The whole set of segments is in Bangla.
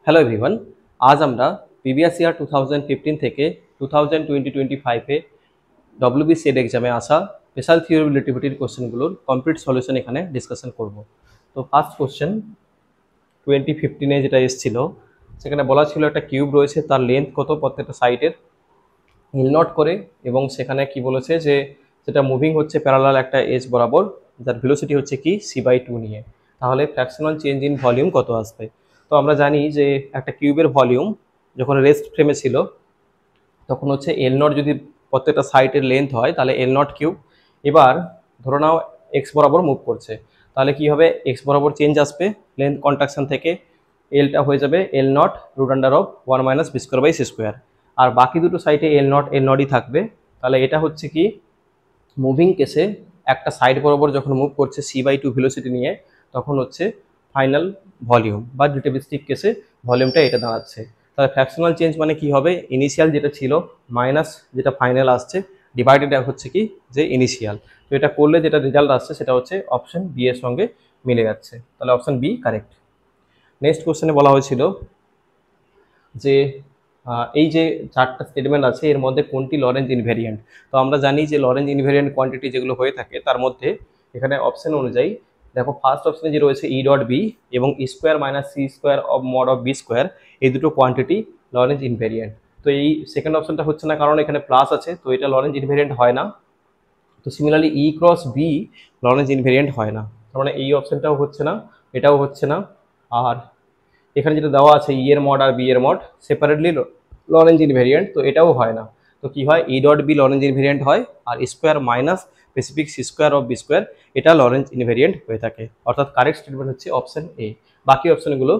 হ্যালো এভরিওয়ান, আজ আমরা প্রিভিয়াস ইয়ার 2015 থেকে 2020-25-এ ডব্লিউবিসিএড এক্সামে আসা স্পেশাল থিওরি রিলেটিভিটির কোশ্চেনগুলোর কমপ্লিট সলিউশন এখানে ডিসকাশন করব। তো ফার্স্ট কোশ্চেন 2015-এ যেটা এসেছিল, সেখানে বলা ছিল একটা কিউব রয়েছে, তার লেন্থ কত প্রত্যেকটা সাইডের হিল নট করে, এবং সেখানে কি বলেছে যে সেটা মুভিং হচ্ছে প্যারালাল একটা এজ বরাবর, যার ভেলোসিটি হচ্ছে কি c/2 নিয়ে। তাহলে ফ্র্যাকশনাল চেঞ্জ ইন ভলিউম কত আসবে? তো আমরা জানি যে একটা কিউবের ভলিউম যখন রেস্ট ফ্রেমে ছিল তখন হচ্ছে এল নট, যদি প্রত্যেকটা সাইডের লেন্থ হয় তাহলে এল নট কিউব। এবার ধরো নাও এক্স বরাবর মুভ করছে, তাহলে কি হবে, এক্স বরাবর চেঞ্জ আসবে, লেন্থ কন্ট্রাকশন থেকে এলটা হয়ে যাবে l naught root under of 1 - b²/c²। আর বাকি দুটো সাইডে এল নটই থাকবে। তাহলে এটা হচ্ছে কি, মুভিং কেসে একটা সাইড বরাবর যখন মুভ করছে c/2 ভেলোসিটি নিয়ে, তখন হচ্ছে ফাইনাল ভলিউম বা রিলেটিভিস্টিক কেসে ভলিউমটা এটা দাঁড়াচ্ছে। তাহলে ফ্র্যাকশনাল চেঞ্জ মানে কি হবে, ইনিশিয়াল যেটা ছিল মাইনাস যেটা ফাইনাল আসছে ডিভাইডেড হচ্ছে কি যে ইনিশিয়াল। তো এটা করলে যেটা রেজাল্ট আসছে সেটা হচ্ছে অপশন বি এর সঙ্গে মিলে যাচ্ছে। তাহলে অপশন বি কারেক্ট। নেক্সট কোশ্চেনে বলা হয়েছিল যে এই যে চারটা স্টেটমেন্ট আছে এর মধ্যে কোনটি লরেঞ্জ ইনভেরিয়েন্ট। তো আমরা জানি যে লরেঞ্জ ইনভেরিয়েন্ট কোয়ান্টিটি যেগুলো হয়ে থাকে তার মধ্যে এখানে অপশন অনুযায়ী দেখো, ফার্স্ট অপশনে যে রয়েছে ই ডট বি এবং e square minus c square of mod of B square, এই দুটো কোয়ান্টিটি লরেঞ্জ ইনভেরিয়েন্ট। তো এই সেকেন্ড অপশনটা হচ্ছে না, কারণ এখানে প্লাস আছে, তো এটা লরেঞ্জ ইনভেরিয়েন্ট হয় না। তো সিমিলারলি ই ক্রস বি লরেঞ্জ ইনভেরিয়েন্ট হয় না, তার মানে এই অপশনটাও হচ্ছে না, এটাও হচ্ছে না। আর এখানে যেটা দেওয়া আছে ই এর মড আর বি এর মড সেপারেটলি লরেঞ্জ ইনভেরিয়েন্ট, তো এটাও হয় না। তো কি হয়, E dot B Lorentz invariant হয়, আর square minus specific C square of B square এটা লরেঞ্জ ইনভেরিয়েন্ট হয়ে থাকে। অর্থাৎ কারেক্ট স্টেটমেন্ট হচ্ছে অপশন এ। বাকি অপশনগুলো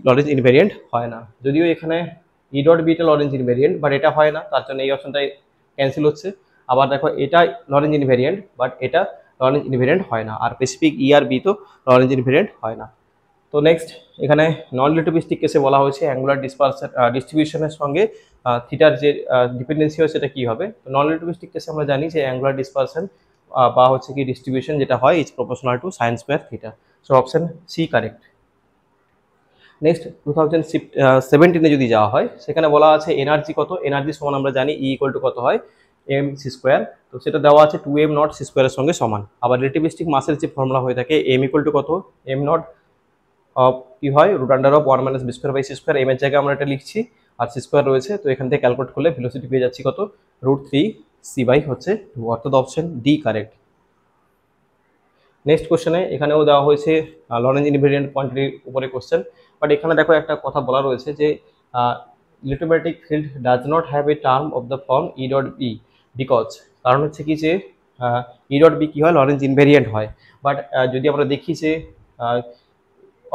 লরেঞ্জ ইনভেরিয়েন্ট হয় না। যদিও এখানে E dot beta Lorentz invariant, but এটা হয় না, তার জন্য এই অপশনটাই ক্যান্সেল হচ্ছে। আবার দেখো, এটা লরেঞ্জ ইনভেরিয়েন্ট বাট এটা লরেঞ্জ ইনভেরিয়েন্ট হয় না, আর স্পেসিফিক ই আর বি তো লরেঞ্জ ইনভেরিয়েন্ট হয় না। তো নেক্সট এখানে নন রিলেটিভিস্টিক কেসে বলা হয়েছে অ্যাঙ্গুলার ডিস্ট্রিবিউশনের সঙ্গে থিটার যে ডিপেন্ডেন্সি হয় সেটা কী হবে। তো নন রিলেটিভিস্টিক কেসে আমরা জানি যে অ্যাঙ্গুলার ডিসপারশন বা হচ্ছে কি ডিস্ট্রিবিউশন যেটা হয় is proportional to sine square theta. So option C correct. Next 2017-এ যদি যাওয়া হয়, সেখানে বলা আছে এনার্জি কত। এনার্জি সমান আমরা জানি ই ইকুয়াল টু কত হয়, এম সি স্কোয়ার। তো সেটা দেওয়া আছে 2m নট সি স্কোয়ারের সঙ্গে সমান। আবার রিলেটিভিস্টিক মাসের যে ফর্মুলা হয়ে থাকে এম ইকুয়াল টু কত, এম নট কি হয় root under of 1 - b²/c²। M এর জায়গায় আমরা এটা লিখছি, আর সি স্কোয়ার রয়েছে, তো এখান থেকে ক্যালকুলেট করলে ভেলোসিটি পেয়ে যাচ্ছি কত, √3c/2, অর্থাৎ অপশন ডি কারেক্ট। নেক্সট কোশ্চেনে এখানেও দেওয়া হয়েছে লরেঞ্জ ইনভেরিয়েন্ট কোয়ান্টিটির উপরে কোশ্চেন, বাট এখানে দেখো একটা কথা বলা রয়েছে যে electromagnetic field does not have a term of the form E dot B because, কারণ হচ্ছে কি যে ই ডট বি কী হয়, লরেঞ্জ ইনভেরিয়েন্ট হয়। বাট যদি আমরা দেখি যে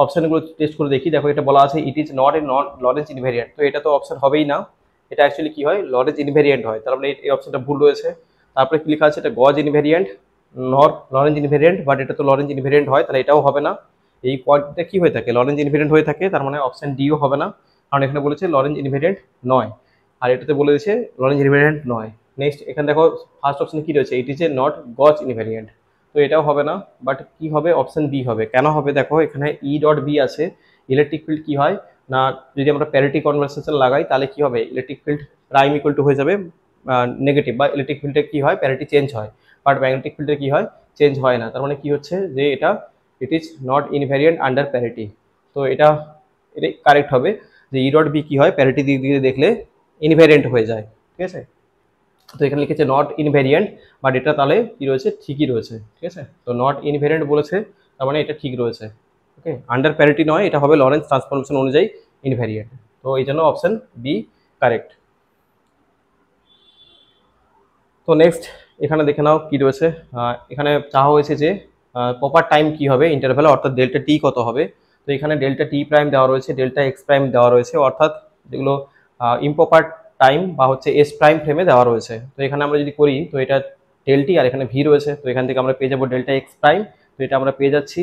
অপশানগুলো টেস্ট করে দেখি, দেখো এটা বলা আছে ইট is not a non Lorenz invariant, তো এটা তো অপশন হবেই না। এটা অ্যাকচুয়ালি কী হয়, লরেঞ্জ ইনভেরিয়েন্ট হয়, তার মানে এই অপশনটা ভুল রয়েছে। তারপরে কি লেখা আছে, এটা গজ invariant not Lorenz invariant, but এটা তো লরেঞ্জ ইনভেরিয়েন্ট হয়, তাহলে এটাও হবে না। এই কোয়ান্টিটিটা কী হয়ে থাকে, লরেঞ্জ ইনভেরিয়েন্ট হয়ে থাকে, তার মানে অপশন ডিও হবে না, কারণ এখানে বলেছে লরেঞ্জ ইনভেরিয়েন্ট নয়, আর এটাতে বলে দিয়েছে লরেঞ্জ ইনভেরিয়েন্ট নয়। নেক্সট এখানে দেখো ফার্স্ট অপশন কী রয়েছে, ইট ইজ এ নট গজ ইনভেরিয়েন্ট, তো এটাও হবে না। বাট কি হবে, অপশন বি হবে। কেন হবে, দেখো এখানে ই ডট বি আছে, ইলেকট্রিক ফিল্ড কি হয় না, যদি আমরা প্যারিটি কনভার্সেশন লাগাই তাহলে কি হবে, electric field prime equal to হয়ে যাবে নেগেটিভ, বা ইলেকট্রিক ফিল্ডে কি হয়, প্যারিটি চেঞ্জ হয়। বাট ম্যাগনেটিক ফিল্ডে কি হয়, চেঞ্জ হয় না, তার মানে কি হচ্ছে যে এটা it is not invariant under parity. তো এটা এটাই কারেক্ট হবে যে ই ডট বি কি হয়, প্যারিটি দিক দিয়ে দেখলে ইনভ্যারিয়েন্ট হয়ে যায়। ঠিক আছে, তো এখানে লিখেছে নট ইনভ্যারিয়েন্ট, বাট এটা তাহলে কি রয়েছে, ঠিকই রয়েছে। ঠিক আছে, তো নট ইনভ্যারিয়েন্ট বলেছে, তার মানে এটা ঠিক রয়েছে। ওকে, আন্ডার প্যারিটি নয়, এটা হবে লরেন্স ট্রান্সফরমেশন অনুযায়ী ইনভ্যারিয়েন্ট, তো এই জন্য অপশন বি কারেক্ট। তো নেক্সট এখানে দেখে নাও কি রয়েছে, এখানে চাওয়া হয়েছে যে প্রপার টাইম কি হবে ইন্টারভ্যালে, অর্থাৎ ডেল্টা টি কত হবে। তো এখানে ডেল্টা টি প্রাইম দেওয়া রয়েছে, ডেল্টা এক্স প্রাইম দেওয়া রয়েছে, অর্থাৎ যেগুলো ইম্প্রপার টাইম বা হচ্ছে এস প্রাইম ফ্রেমে দেওয়া রয়েছে। তো এখানে আমরা যদি করি, তো এটা ডেল্টি আর এখানে ভি রয়েছে, তো এখান থেকে আমরা পেয়ে যাবো ডেল্টা এক্স প্রাইম, তো এটা আমরা পেয়ে যাচ্ছি।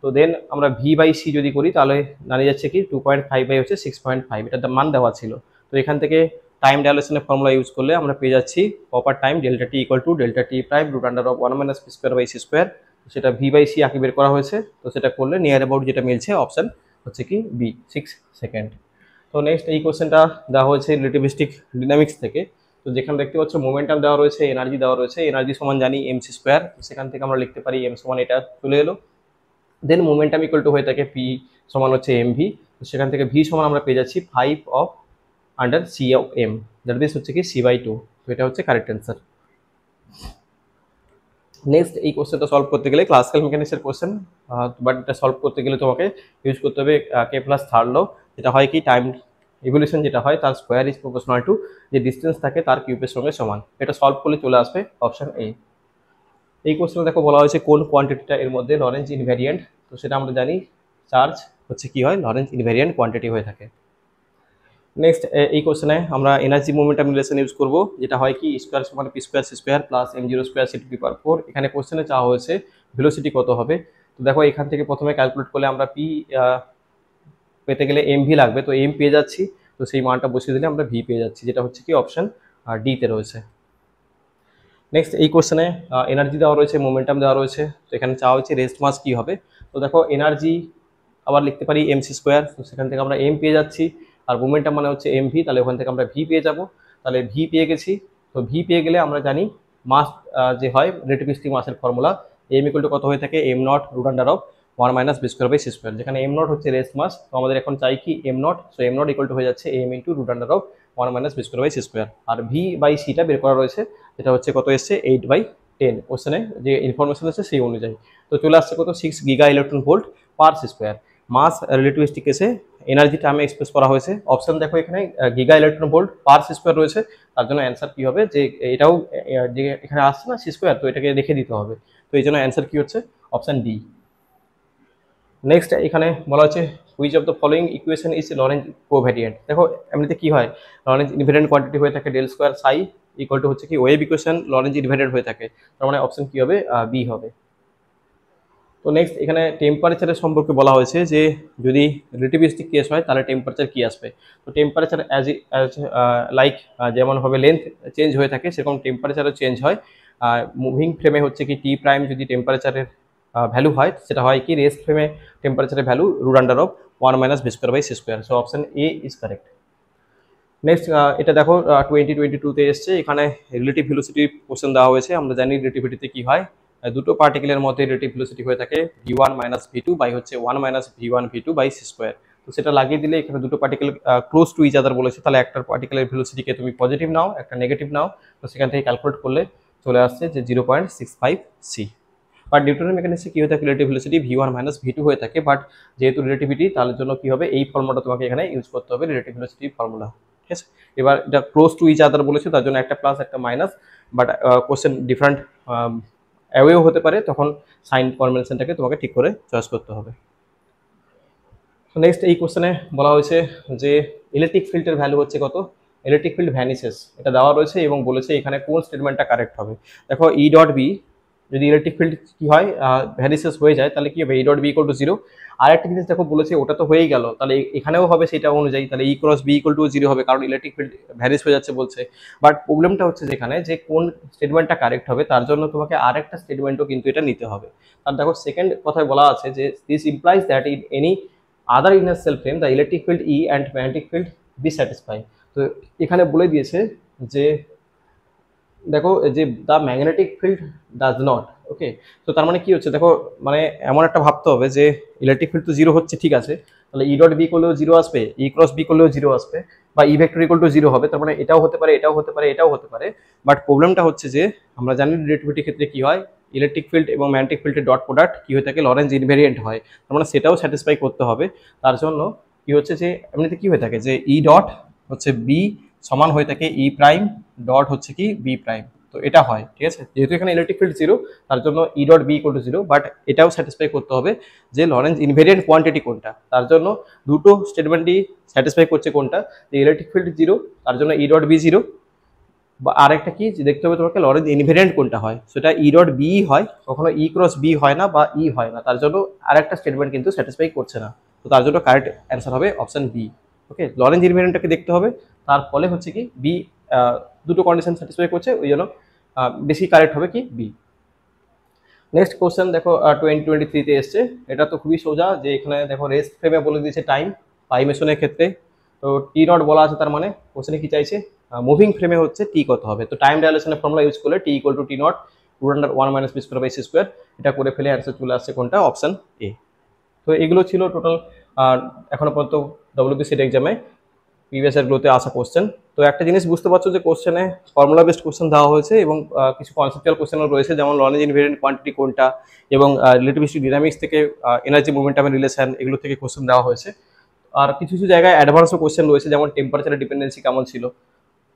তো দেন আমরা ভি বাই সি যদি করি তাহলে দাঁড়িয়ে যাচ্ছে কি 2.5 বাই হচ্ছে 6.5, এটার মান দেওয়া ছিল। তো এখান থেকে টাইম ডাইলেশনের ফর্মুলা ইউজ করলে আমরা পেয়ে যাচ্ছি proper time delta T equal to delta T prime root under of 1 - b² by c²। সেটা ভি বাই সি আঁকে বের করা হয়েছে, তো সেটা করলে নিয়ার অ্যাবাউট যেটা মিলছে অপশন হচ্ছে কি বি 6 সেকেন্ড। তো নেক্সট এই কোশ্চেনটা দেওয়া হয়েছে রিলেটিভিস্টিক ডিনামিক্স থেকে। তো যেখানে দেখতে পাচ্ছ মোমেন্টাম দেওয়া রয়েছে, এনার্জি দেওয়া রয়েছে, এনার্জি সমান জানি এমসি স্কোয়ার, সেখান থেকে আমরা লিখতে পারি এম সমান এটা চলে এলো। দেন মোমেন্টাম ইকুয়াল টু হয়ে থাকে পি সমান হচ্ছে এম ভি, তো সেখান থেকে ভি সমান আমরা পেয়ে যাচ্ছি 5/(c of m), দ্যাট মিনস হচ্ছে কি c/2। তো এটা হচ্ছে কারেক্ট অ্যান্সার। নেক্সট এই কোশ্চেনটা সলভ করতে গেলে ক্লাসিক্যাল মেকানিক্সের কোশ্চেন, বাট এটা সলভ করতে গেলে তোমাকে ইউজ করতে হবে কেপলারস থার্ড ল। যেটা হয় কি টাইম ইভলিউশন যেটা হয় তার স্কোয়ার ইজ প্রপোর্শনাল টু যে ডিস্টেন্স থাকে তার কিউবের সঙ্গে সমান। এটা সলভ করলে চলে আসবে অপশন এ। এই কোশ্চেনে দেখো বলা হয়েছে কোন কোয়ান্টিটিটা এর মধ্যে লরেঞ্জ ইনভ্যারিয়েন্ট। তো সেটা আমরা জানি চার্জ হচ্ছে কি হয় লরেঞ্জ ইনভ্যারিয়েন্ট কোয়ান্টিটি হয়ে থাকে। নেক্সট এই কোশ্চেনে আমরা এনার্জি মোমেন্টাম রিলেশন ইউজ করব, যেটা হয় কি স্কোয়ার সমান P square C square plus M zero square C to the power 4। এখানে কোশ্চেনে চাওয়া হয়েছে ভেলোসিটি কত হবে। তো দেখো এখান থেকে প্রথমে ক্যালকুলেট করলে আমরা পি পেতে গেলে এম ভি লাগবে, তো এম পেয়ে যাচ্ছি, তো সেই মানটা বসিয়ে দিলে আমরা ভি পেয়ে যাচ্ছি, যেটা হচ্ছে কি অপশন ডিতে রয়েছে। নেক্সট এই কোশ্চেনে এনার্জি দেওয়া রয়েছে, মোমেন্টাম দেওয়া রয়েছে, তো এখানে চাওয়া হচ্ছে রেস্ট মাস কী হবে। তো দেখো এনার্জি আবার লিখতে পারি এমসি স্কোয়ার, তো সেখান থেকে আমরা এম পেয়ে যাচ্ছি, আর মোমেন্টাম মানে হচ্ছে এম ভি, তাহলে ওখান থেকে আমরা ভি পেয়ে যাব। তাহলে ভি পেয়ে গেছি, তো ভি পেয়ে গেলে আমরা জানি মাস যে হয় রিলেটিভিস্টিক মাসের ফর্মুলা এম ইকুয়াল টু কত হয়ে থাকে M not root under of 1 - b² / c², যেখানে এম নট হচ্ছে রেস্ট মাস, তো আমাদের এখন চাই কি M not, so M not equal to হয়ে যাচ্ছে M into root under of 1 - b²/c², আর ভি বাই সিটা বের করা রয়েছে, যেটা হচ্ছে কত এসছে 8/10 কোশ্চেনে যে ইনফরমেশন আছে সেই অনুযায়ী। তো চলে আসছে কত 6 গিগা ইলেকট্রন ভোল্ট পার c²। মাস রিলেটিভিস্টিক কেসে এনার্জি টার্মে এক্সপ্রেস করা হয়েছে। অপশন দেখো এখানে গিগা ইলেকট্রন ভোল্ট পার c² রয়েছে, তার জন্য অ্যান্সার কি হবে যে এটাও যে এখানে আসছে না c², তো এটাকে রেখে দিতে হবে, তো এই জন্য অ্যান্সার কি হচ্ছে অপশন ডি। নেক্সট এখানে বলা হচ্ছে which of the following equation is Lorentz covariant. দেখো এমনিতে কি হয় লরেঞ্জ ইনভ্যারিয়েন্ট কোয়ান্টিটি হয়ে থাকে del square psi equal to হচ্ছে কি ওয়েভ ইকুয়েশন লরেঞ্জ ইনভ্যারিয়েন্ট হয়ে থাকে, তার মানে অপশন কি হবে বি হবে। তো নেক্সট এখানে টেম্পারেচারের সম্পর্কে বলা হয়েছে যে যদি রিলেটিভিস্টিক কেস হয় তাহলে টেম্পারেচার কি আসবে। তো টেম্পারেচার অ্যাজ লাইক যেমনভাবে লেন্থ চেঞ্জ হয়ে থাকে সেরকম টেম্পারেচারও চেঞ্জ হয়। মুভিং ফ্রেমে হচ্ছে কি টি প্রাইম যদি টেম্পারেচারের ভ্যালু হয় সেটা হয় কি রেস্ট ফ্রেমে টেম্পারেচারের value root under of 1 - b²/c², so option A is correct. Next এটা দেখো 2022-তে এসছে, এখানে রিলেটিভ ভেলোসিটি কোশ্চেন দেওয়া হয়েছে। আমরা জানি রিলেটিভিটিতে কি হয় দুটো পার্টিকেলের মধ্যে রিলেটিভ ভেলোসিটি হয়ে থাকে v1 - v2 বাই হচ্ছে 1 - v1v2/c²। তো সেটা লাগিয়ে দিলে এখানে দুটো particle close to each other বলেছে, তাহলে একটা পার্টিকেলের ভেলোসিটিকে তুমি পজিটিভ নাও একটা নেগেটিভ নাও, তো সেখান থেকে ক্যালকুলেট করলে চলে আসছে যে 0.65c। বাট নিউটনের মেকানিক্সে কি হয়ে থাকে রিলেটিভ ভেলোসিটি v1 - v2 হয়ে থাকে, বাট যেহেতু রিলেটিভিটি তার জন্য কি হবে এই ফর্মুলাটা তোমাকে এখানে ইউজ করতে হবে রিলেটিভ ভেলোসিটি ফর্মুলা। ঠিক আছে, এবার এটা ক্লোজ টু ইচ আদার বলেছে তার জন্য একটা প্লাস একটা মাইনাস, বাট কোশ্চেন ডিফারেন্ট অ্যাওয়েও হতে পারে, তখন সাইন কনভেনশনটাকে তোমাকে ঠিক করে চয়েস করতে হবে। নেক্সট এই কোশ্চেনে বলা হয়েছে যে ইলেকট্রিক ফিল্ডের ভ্যালু হচ্ছে কত, ইলেকট্রিক ফিল্ড ভ্যানিসেস এটা দেওয়া রয়েছে এবং বলেছে এখানে কোন স্টেটমেন্টটা কারেক্ট হবে। দেখো ই ডট বি যদি ইলেকট্রিক ফিল্ড কি হয় ভ্যানিসেস হয়ে যায় তাহলে কি হবে E dot B equal to 0। আর একটা জিনিস দেখো বলেছে ওটা তো হয়েই গেল, তাহলে এখানেও হবে সেটা অনুযায়ী, তাহলে ই ক্রস বি ইকুয়াল টু 0 হবে কারণ ইলেকট্রিক ফিল্ড ভ্যানিস হয়ে যাচ্ছে বলছে। বাট প্রবলেমটা হচ্ছে যেখানে যে কোন স্টেটমেন্টটা কারেক্ট হবে তার জন্য তোমাকে আরেকটা স্টেটমেন্টও কিন্তু এটা নিতে হবে। আর দেখো সেকেন্ড কথায় বলা আছে যে this implies that in any other inertial frame the electric field E and magnetic field B satisfy. তো এখানে বলে দিয়েছে যে দেখো যে the magnetic field does not, okay. তো তার মানে কি হচ্ছে দেখো মানে এমন একটা ভাবতে হবে যে ইলেকট্রিক ফিল্ড তো 0 হচ্ছে ঠিক আছে, তাহলে ই ডট বি করলেও 0 আসবে, ই ক্রস বি করলেও 0 আসবে, বা ই ভেক্টর ইকুয়াল টু 0 হবে, তার মানে এটাও হতে পারে এটাও হতে পারে এটাও হতে পারে। বাট প্রবলেমটা হচ্ছে যে আমরা জানি রিলেটিভিটির ক্ষেত্রে কি হয় ইলেকট্রিক ফিল্ড এবং ম্যাগনেটিক ফিল্ডের ডট প্রোডাক্ট কি হয়ে থাকে লরেঞ্জ ইনভ্যারিয়েন্ট হয়, তার মানে সেটাও স্যাটিসফাই করতে হবে। তার জন্য কি হচ্ছে যে এমনিতে কি হয়ে থাকে যে ই ডট হচ্ছে বি সমান হয়ে থাকে ই প্রাইম ডট হচ্ছে কি বি প্রাইম, তো এটা হয় ঠিক আছে। যেহেতু এখানে ইলেকট্রিক ফিল্ড 0 তার জন্য E dot B equal to 0, but এটাও স্যাটিসফাই করতে হবে যে লরেঞ্জ ইনভেরিয়েন্ট কোয়ান্টিটি কোনটা, তার জন্য দুটো স্টেটমেন্টই স্যাটিসফাই করছে কোনটা যে ইলেকট্রিক ফিল্ড 0 তার জন্য ই ডট বি 0, বা আরেকটা কি যে দেখতে হবে তোমাকে লরেঞ্জ ইনভেরিয়েন্ট কোনটা হয়, সেটা ই ডট বি হয়, কখনো ই ক্রস বি হয় না বা ই হয় না, তার জন্য আরেকটা স্টেটমেন্ট কিন্তু স্যাটিসফাই করছে না, তো তার জন্য কারেক্ট অ্যান্সার হবে অপশন বি। ওকে, লরেঞ্জ ইনভেরিয়েন্টটাকে দেখতে হবে, তার ফলে হচ্ছে কি বি দুটো কন্ডিশন স্যাটিসফাই করছে ওই জন্য বেশি কারেক্ট হবে কি বি। নেক্সট কোশ্চেন দেখো 2023-তে এসছে। এটা তো খুবই সোজা, যে এখানে দেখো রেস্ট ফ্রেমে বলে দিয়েছে টাইম পাই মেশনের ক্ষেত্রে। তো টি নট বলা আছে, তার মানে কোশ্চেনে কি চাইছে, মুভিং ফ্রেমে হচ্ছে টি কত হবে। তো টাইম ডাইলেশনের ফর্মুলা ইউজ করলে T equal to T naught root under 1 minus B square by C square, এটা করে ফেলে অ্যান্সার চলে আসছে কোনটা, অপশন এ। তো এগুলো ছিল টোটাল এখনো পর্যন্ত ডব্লিউবিসিএড এক্সামে প্রিভিয়াস ইয়ারগুলোতে আসা কোশ্চেন। তো একটা জিনিস বুঝতে পারছো যে কোশ্চেনে ফর্মুলা বেসড কোশ্চেন দেওয়া হয়েছে এবং কিছু কনসেপচুয়াল কোশ্চেনও রয়েছে, যেমন লরেন্জ ইনভেরিয়েন্ট কোয়ান্টিটি কোনটা এবং রিলেটিভিস্টিক ডিনামিক্স থেকে এনার্জি মুভমেন্টামের রিলেশন, এগুলো থেকে কোশ্চেন দেওয়া হয়েছে। আর কিছু কিছু জায়গায় অ্যাডভান্সও কোশ্চেন রয়েছে, যেমন টেম্পারেচারের ডিপেন্ডেন্সি কেমন ছিল।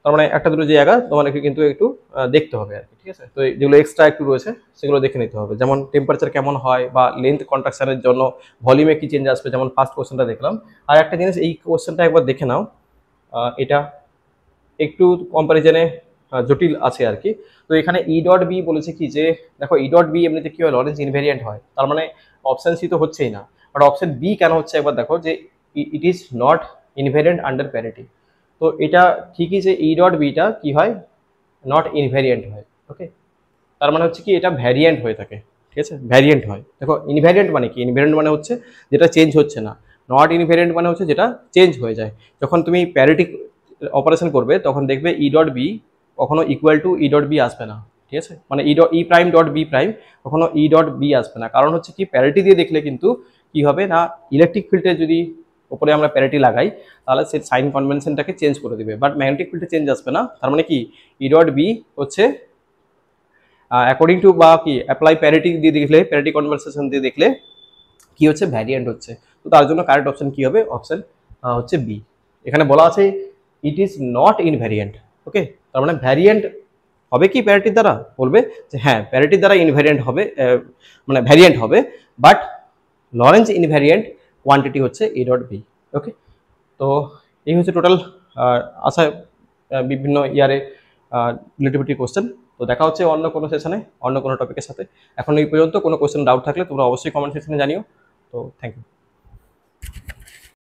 তার মানে একটা দুটো জায়গা তোমাকে কিন্তু একটু দেখতে হবে আর কি, ঠিক আছে। তো যেগুলো এক্সট্রা একটু রয়েছে সেগুলো দেখে নিতে হবে, যেমন টেম্পারেচার কেমন হয় বা লেন্থ কন্ট্রাকশনের জন্য ভলিউমে কি চেঞ্জ আসবে, যেমন ফার্স্ট কোশ্চেনটা দেখলাম। আর একটা জিনিস, এই কোশ্চেনটা একবার দেখে নাও, এটা একটু কম্পারিজনে জটিল আছে আর কি। তো এখানে ই ডট বি বলেছে কি, যে দেখো ই ডট বি এমনিতে কি হয়, লরেন্স ইনভেরিয়েন্ট হয়, তার মানে অপশন সি তো হচ্ছেই না। বাট অপশন বি কেন হচ্ছে একবার দেখো, যে ইট is not invariant under parity. তো এটা ঠিকই যে ই ডট বিটা কি হয়, নট ইনভ্যারিয়েন্ট হয়। ওকে, তার মানে হচ্ছে কি এটা ভ্যারিয়েন্ট হয়ে থাকে, ঠিক আছে, ভ্যারিয়েন্ট হয়। দেখো ইনভ্যারিয়েন্ট মানে কি, ইনভ্যারিয়েন্ট মানে হচ্ছে যেটা চেঞ্জ হচ্ছে না, নট ইনভ্যারিয়েন্ট মানে হচ্ছে যেটা চেঞ্জ হয়ে যায়। যখন তুমি প্যারিটি অপারেশন করবে তখন দেখবে ই ডট বি কখনো equal to E dot B আসবে না, ঠিক আছে, মানে E prime dot B prime কখনো ই ডট বি আসবে না। কারণ হচ্ছে কি, প্যারিটি দিয়ে দেখলে কিন্তু কি হবে না, ইলেকট্রিক ফিল্ডে যদি উপরে আমরা প্যারিটি লাগাই তাহলে সে সাইন কনভেনশনটাকে চেঞ্জ করে দিবে, বাট ম্যাগনেটিক ফিল্ডে চেঞ্জ আসবে না। তার মানে কি ই ডট বি হচ্ছে অ্যাকর্ডিং টু বা কি অ্যাপ্লাই প্যারিটি দিয়ে দেখলে, প্যারিটি কনভারসেশন দিয়ে দেখলে কি হচ্ছে, ভ্যারিয়েন্ট হচ্ছে। তো তার জন্য কারেক্ট অপশন কি হবে, অপশন হচ্ছে বি। এখানে বলা আছে ইট ইজ নট ইনভ্যারিয়েন্ট। ওকে, তার মানে ভ্যারিয়েন্ট হবে কি প্যারিটির দ্বারা, বলবে যে হ্যাঁ প্যারিটির দ্বারা ইনভ্যারিয়েন্ট হবে, মানে ভ্যারিয়েন্ট হবে, বাট লরেন্স ইনভ্যারিয়েন্ট কোয়ান্টিটি হচ্ছে ই ডট বি। ওকে, তো এই হচ্ছে টোটাল আশা বিভিন্ন ইয়ারে রিলেটিভিটি কোশ্চেন। তো দেখা হচ্ছে অন্য কোনো সেশনে অন্য কোনো টপিকের সাথে। এখন এই পর্যন্ত কোনো কোশ্চেন ডাউট থাকলে তোমরা অবশ্যই কমেন্ট সেকশনে জানিও। তো থ্যাংক ইউ।